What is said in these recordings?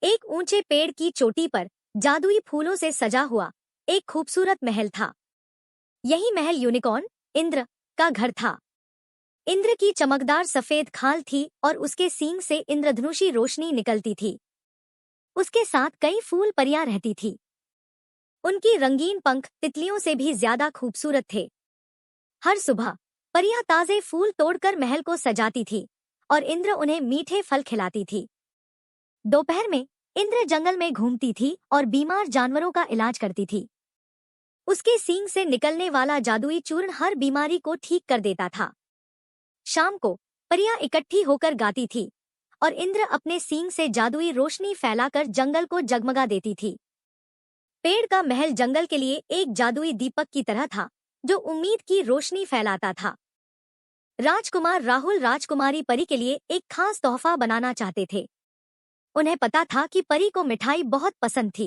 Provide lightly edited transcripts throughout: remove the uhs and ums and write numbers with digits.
एक ऊंचे पेड़ की चोटी पर जादुई फूलों से सजा हुआ एक खूबसूरत महल था। यही महल यूनिकॉर्न इंद्र का घर था। इंद्र की चमकदार सफेद खाल थी और उसके सींग से इंद्रधनुषी रोशनी निकलती थी। उसके साथ कई फूल परियां रहती थी। उनकी रंगीन पंख तितलियों से भी ज्यादा खूबसूरत थे। हर सुबह परियां ताजे फूल तोड़कर महल को सजाती थी और इंद्र उन्हें मीठे फल खिलाती थी। दोपहर में इंद्र जंगल में घूमती थी और बीमार जानवरों का इलाज करती थी। उसके सींग से निकलने वाला जादुई चूर्ण हर बीमारी को ठीक कर देता था। शाम को परियां इकट्ठी होकर गाती थी और इंद्र अपने सींग से जादुई रोशनी फैलाकर जंगल को जगमगा देती थी। पेड़ का महल जंगल के लिए एक जादुई दीपक की तरह था जो उम्मीद की रोशनी फैलाता था। राजकुमार राहुल राजकुमारी परी के लिए एक खास तोहफा बनाना चाहते थे। उन्हें पता था कि परी को मिठाई बहुत पसंद थी।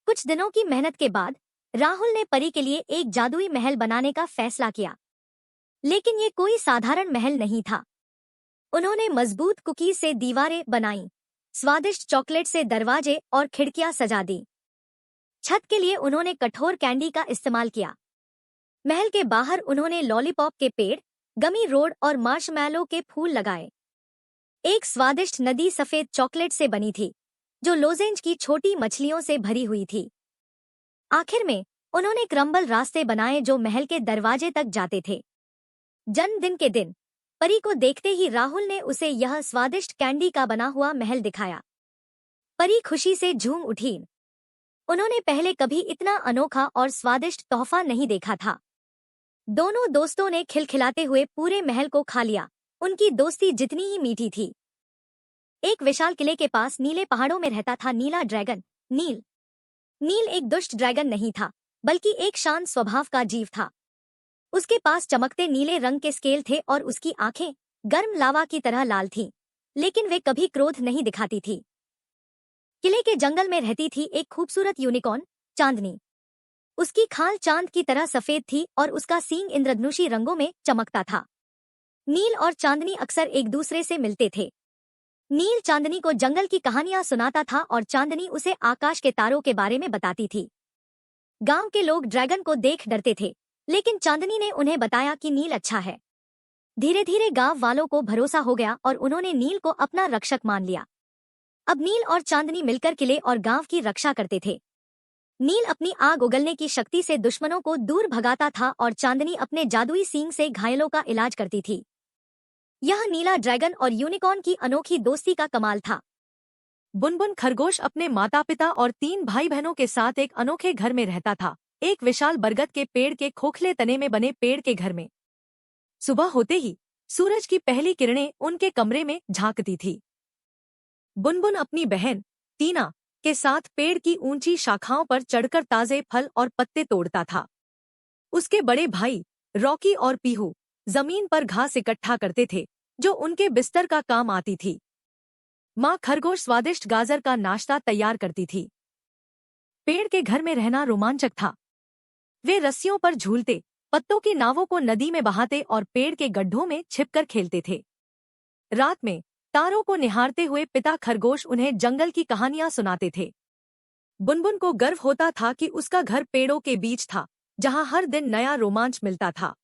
कुछ दिनों की मेहनत के बाद राहुल ने परी के लिए एक जादुई महल बनाने का फैसला किया। लेकिन ये कोई साधारण महल नहीं था। उन्होंने मजबूत कुकीज से दीवारें बनाईं, स्वादिष्ट चॉकलेट से दरवाजे और खिड़कियां सजा दी। छत के लिए उन्होंने कठोर कैंडी का इस्तेमाल किया। महल के बाहर उन्होंने लॉलीपॉप के पेड़, गमी रोड और मार्शमैलो के फूल लगाए। एक स्वादिष्ट नदी सफेद चॉकलेट से बनी थी जो लोजेंज की छोटी मछलियों से भरी हुई थी। आखिर में उन्होंने क्रम्बल रास्ते बनाए जो महल के दरवाजे तक जाते थे। जन्मदिन के दिन परी को देखते ही राहुल ने उसे यह स्वादिष्ट कैंडी का बना हुआ महल दिखाया। परी खुशी से झूम उठी। उन्होंने पहले कभी इतना अनोखा और स्वादिष्ट तोहफा नहीं देखा था। दोनों दोस्तों ने खिलखिलाते हुए पूरे महल को खा लिया। उनकी दोस्ती जितनी ही मीठी थी। एक विशाल किले के पास नीले पहाड़ों में रहता था नीला ड्रैगन नील। नील एक दुष्ट ड्रैगन नहीं था बल्कि एक शांत स्वभाव का जीव था। उसके पास चमकते नीले रंग के स्केल थे और उसकी आंखें गर्म लावा की तरह लाल थीं, लेकिन वे कभी क्रोध नहीं दिखाती थी। किले के जंगल में रहती थी एक खूबसूरत यूनिकॉर्न चांदनी। उसकी खाल चांद की तरह सफेद थी और उसका सींग इंद्रधनुषी रंगों में चमकता था। नील और चांदनी अक्सर एक दूसरे से मिलते थे। नील चांदनी को जंगल की कहानियां सुनाता था और चांदनी उसे आकाश के तारों के बारे में बताती थी। गांव के लोग ड्रैगन को देख डरते थे, लेकिन चांदनी ने उन्हें बताया कि नील अच्छा है। धीरे धीरे गांव वालों को भरोसा हो गया और उन्होंने नील को अपना रक्षक मान लिया। अब नील और चांदनी मिलकर किले और गांव की रक्षा करते थे। नील अपनी आग उगलने की शक्ति से दुश्मनों को दूर भगाता था और चांदनी अपने जादुई सींग से घायलों का इलाज करती थी। यह नीला ड्रैगन और यूनिकॉर्न की अनोखी दोस्ती का कमाल था। बुनबुन खरगोश अपने माता पिता और 3 भाई बहनों के साथ एक अनोखे घर में रहता था, एक विशाल बरगद के पेड़ के खोखले तने में बने पेड़ के घर में। सुबह होते ही सूरज की पहली किरणें उनके कमरे में झांकती थी। बुनबुन अपनी बहन टीना के साथ पेड़ की ऊंची शाखाओं पर चढ़कर ताजे फल और पत्ते तोड़ता था। उसके बड़े भाई रॉकी और पीहू जमीन पर घास इकट्ठा करते थे जो उनके बिस्तर का काम आती थी। माँ खरगोश स्वादिष्ट गाजर का नाश्ता तैयार करती थी। पेड़ के घर में रहना रोमांचक था। वे रस्सियों पर झूलते, पत्तों की नावों को नदी में बहाते और पेड़ के गड्ढों में छिपकर खेलते थे। रात में तारों को निहारते हुए पिता खरगोश उन्हें जंगल की कहानियां सुनाते थे। बुनबुन को गर्व होता था कि उसका घर पेड़ों के बीच था, जहां हर दिन नया रोमांच मिलता था।